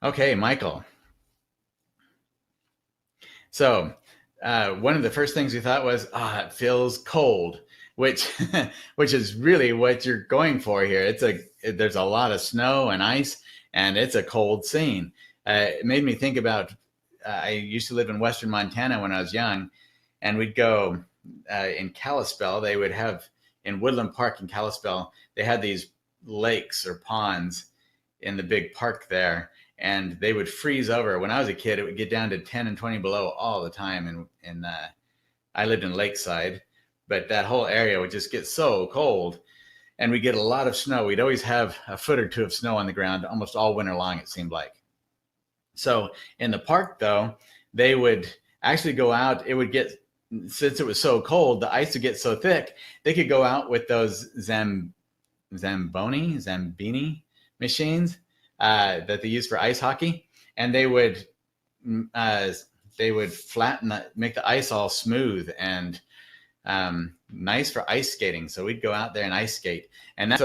Okay, Michael. So one of the first things we thought was, it feels cold, which which is really what you're going for here. There's a lot of snow and ice, and it's a cold scene. It made me think about I used to live in Western Montana when I was young, and we'd go in Kalispell. They would have in Woodland Park in Kalispell. They had these lakes or ponds in the big park there, and they would freeze over. When I was a kid, it would get down to 10 and 20 below all the time. And I lived in Lakeside, but that whole area would just get so cold, and we get a lot of snow. We'd always have a foot or two of snow on the ground almost all winter long, it seemed like. So in the park, though, they would actually go out. It would get, since it was so cold, the ice would get so thick, they could go out with those Zambini machines that they use for ice hockey, and they would flatten make the ice all smooth and nice for ice skating. So we'd go out there and ice skate, and that's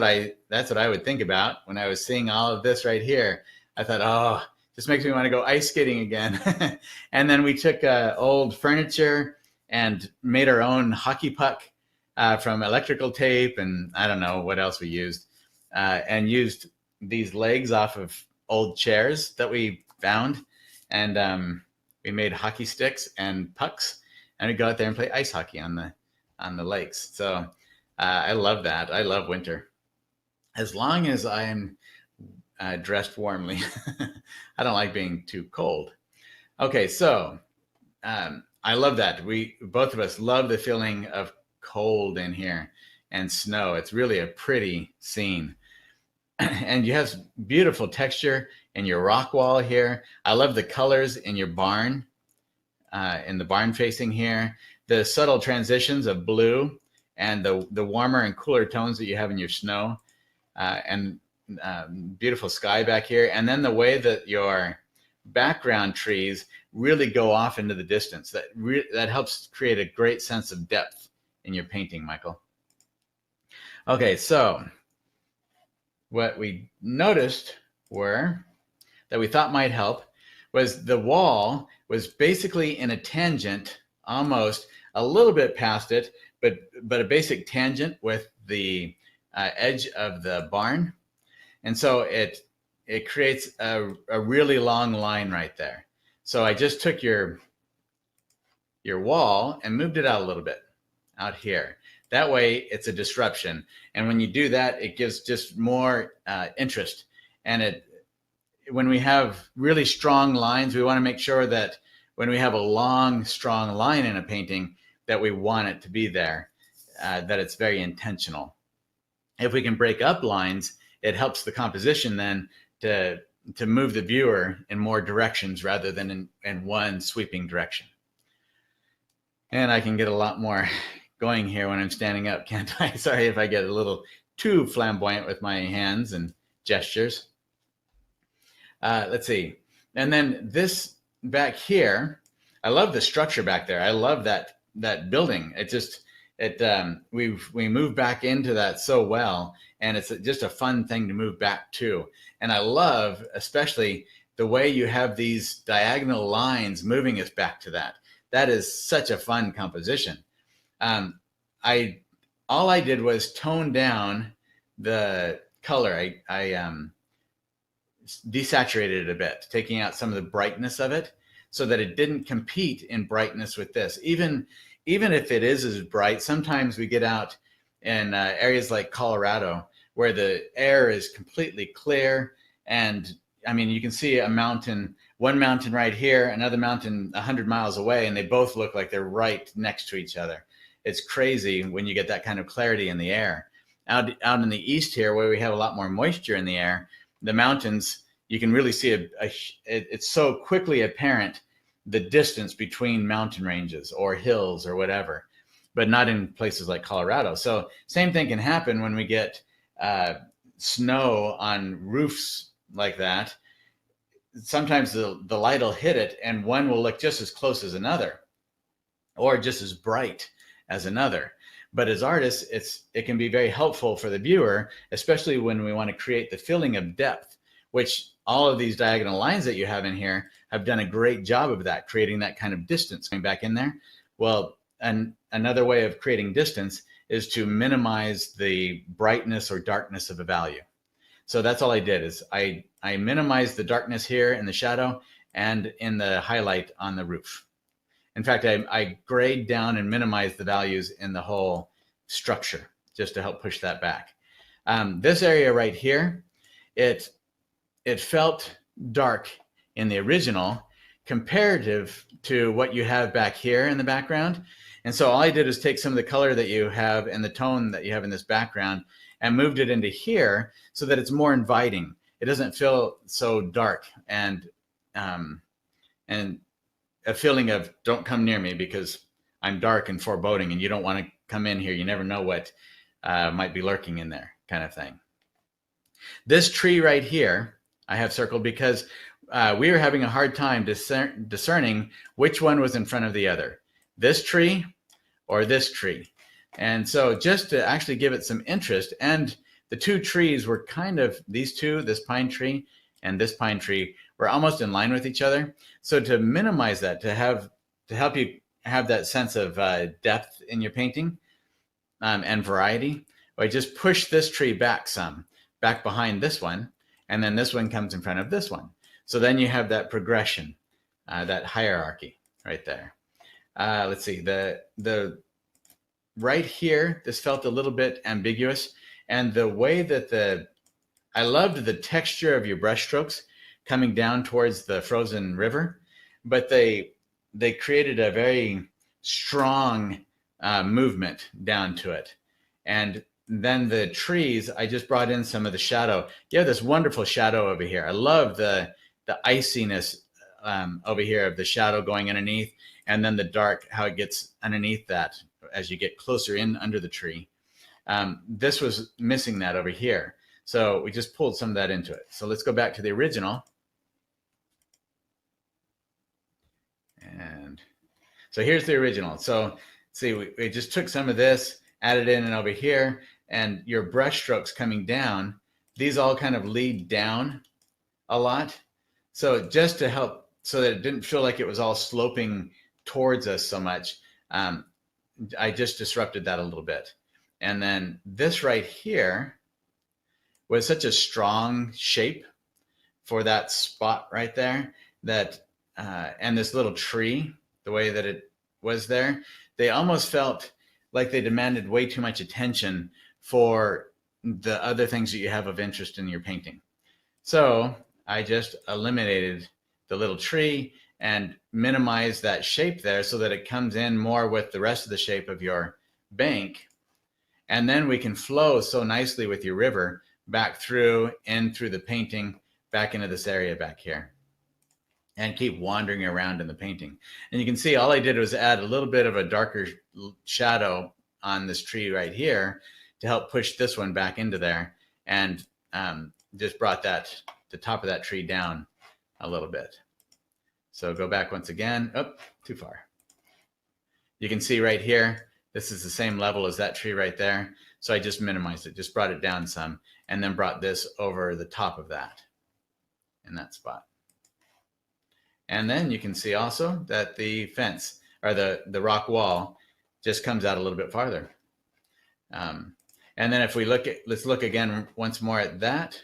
what I would think about when I was seeing all of this right here. I thought, oh, this makes me want to go ice skating again. And then we took old furniture and made our own hockey puck from electrical tape, and I don't know what else we used, and used these legs off of old chairs that we found, and we made hockey sticks and pucks, and we'd go out there and play ice hockey on the lakes. So I love that. I love winter, as long as I am dressed warmly. I don't like being too cold. Okay, so I love that. We both of us love the feeling of cold in here and snow. It's really a pretty scene. And you have beautiful texture in your rock wall here. I love the colors in your barn, in the barn facing here. The subtle transitions of blue and the warmer and cooler tones that you have in your snow, and beautiful sky back here. And then the way that your background trees really go off into the distance. That helps create a great sense of depth in your painting, Michael. Okay, so what we noticed that we thought might help was the wall was basically in a tangent, almost a little bit past it, but a basic tangent with the edge of the barn. And so it creates a really long line right there. So I just took your wall and moved it out a little bit out here. That way it's a disruption. And when you do that, it gives just more interest. And when we have really strong lines, we want to make sure that when we have a long, strong line in a painting, that we want it to be there, that it's very intentional. If we can break up lines, it helps the composition then to move the viewer in more directions rather than in one sweeping direction. And I can get a lot more going here when I'm standing up, can't I? Sorry if I get a little too flamboyant with my hands and gestures. Let's see. And then this back here, I love the structure back there. I love that building. We move back into that so well, and it's just a fun thing to move back to. And I love especially the way you have these diagonal lines moving us back to that. That is such a fun composition. All I did was tone down the color. I desaturated it a bit, taking out some of the brightness of it so that it didn't compete in brightness with this. Even if it is as bright, sometimes we get out in areas like Colorado where the air is completely clear. And I mean, you can see one mountain right here, another mountain 100 miles away, and they both look like they're right next to each other. It's crazy when you get that kind of clarity in the air. Out in the east here, where we have a lot more moisture in the air, the mountains, you can really see it's so quickly apparent the distance between mountain ranges or hills or whatever, but not in places like Colorado. So same thing can happen when we get snow on roofs like that. Sometimes the light will hit it and one will look just as close as another or just as bright as another. But as artists, it can be very helpful for the viewer, especially when we want to create the feeling of depth, which all of these diagonal lines that you have in here have done a great job of that, creating that kind of distance going back in there. Well, another way of creating distance is to minimize the brightness or darkness of a value. So that's all I did, is I minimized the darkness here in the shadow and in the highlight on the roof. In fact, I grayed down and minimized the values in the whole structure just to help push that back. This area right here, it felt dark in the original comparative to what you have back here in the background. And so all I did is take some of the color that you have and the tone that you have in this background and moved it into here so that it's more inviting. It doesn't feel so dark and a feeling of don't come near me because I'm dark and foreboding and you don't want to come in here. You never know what might be lurking in there, kind of thing. This tree right here I have circled because we were having a hard time discerning which one was in front of the other, this tree or this tree. And so just to actually give it some interest, and the two trees were kind of, these two, this pine tree and this pine tree, were almost in line with each other. So to minimize that, to help you have that sense of depth in your painting and variety, I just push this tree back some, back behind this one, and then this one comes in front of this one. So then you have that progression, that hierarchy right there. Let's see, the right here, this felt a little bit ambiguous, and the way that I loved the texture of your brush strokes coming down towards the frozen river, but they created a very strong movement down to it. And then the trees, I just brought in some of the shadow. You have this wonderful shadow over here. I love the iciness over here of the shadow going underneath, and then the dark, how it gets underneath that as you get closer in under the tree. This was missing that over here. So we just pulled some of that into it. So let's go back to the original. And so here's the original. So see, we just took some of this, added in and over here, and your brush strokes coming down, these all kind of lead down a lot. So just to help, so that it didn't feel like it was all sloping towards us so much, I just disrupted that a little bit. And then this right here was such a strong shape for that spot right there, that and this little tree, the way that it was there, they almost felt like they demanded way too much attention for the other things that you have of interest in your painting. So I just eliminated the little tree and minimized that shape there so that it comes in more with the rest of the shape of your bank. And then we can flow so nicely with your river back through, in through the painting, back into this area back here, and keep wandering around in the painting. And you can see all I did was add a little bit of a darker shadow on this tree right here to help push this one back into there, and just brought that, the top of that tree down a little bit. So go back once again. Oh, too far. You can see right here, this is the same level as that tree right there. So I just minimized it, just brought it down some, and then brought this over the top of that in that spot. And then you can see also that the fence, or the rock wall, just comes out a little bit farther. And then if we look at, let's look again once more at that.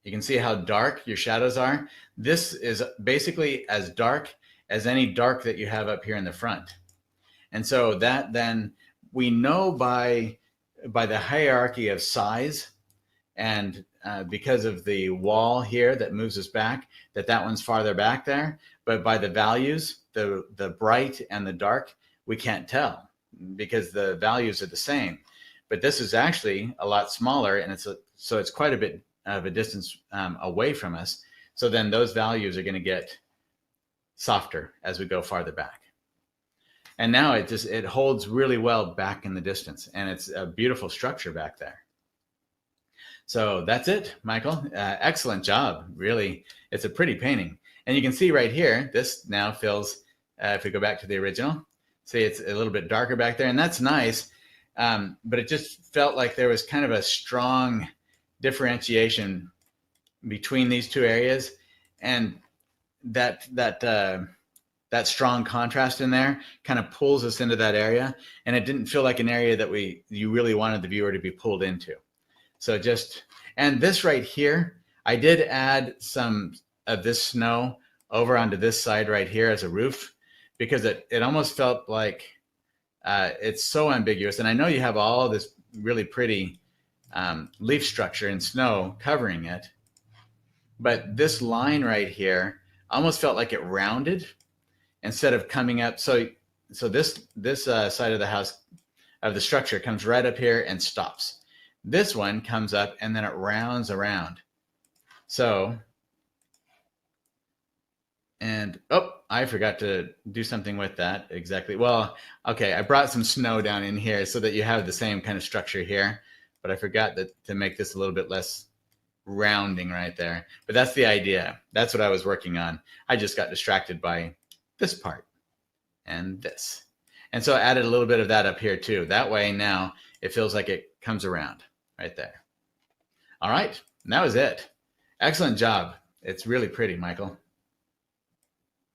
You can see how dark your shadows are. This is basically as dark as any dark that you have up here in the front. And so that then we know by the hierarchy of size, and because of the wall here that moves us back, that one's farther back there. But by the values, the bright and the dark, we can't tell because the values are the same. But this is actually a lot smaller, and so it's quite a bit of a distance away from us. So then those values are going to get softer as we go farther back. And now it holds really well back in the distance, and it's a beautiful structure back there. So that's it, Michael. Excellent job. Really, it's a pretty painting. And you can see right here, this now feels, if we go back to the original, see it's a little bit darker back there, and that's nice. But it just felt like there was kind of a strong differentiation between these two areas, and that strong contrast in there kind of pulls us into that area, and it didn't feel like an area that you really wanted the viewer to be pulled into. So and this right here, I did add some of this snow over onto this side right here as a roof, because it almost felt like it's so ambiguous. And I know you have all this really pretty leaf structure and snow covering it, but this line right here almost felt like it rounded instead of coming up. So this side of the house, of the structure, comes right up here and stops. This one comes up and then it rounds around. So, and oh, I forgot to do something with that exactly. Well, okay, I brought some snow down in here so that you have the same kind of structure here, but I forgot to make this a little bit less rounding right there. But that's the idea. That's what I was working on. I just got distracted by this part and this. And so I added a little bit of that up here too. That way now it feels like it comes around right there. All right, and that was it. Excellent job. It's really pretty, Michael.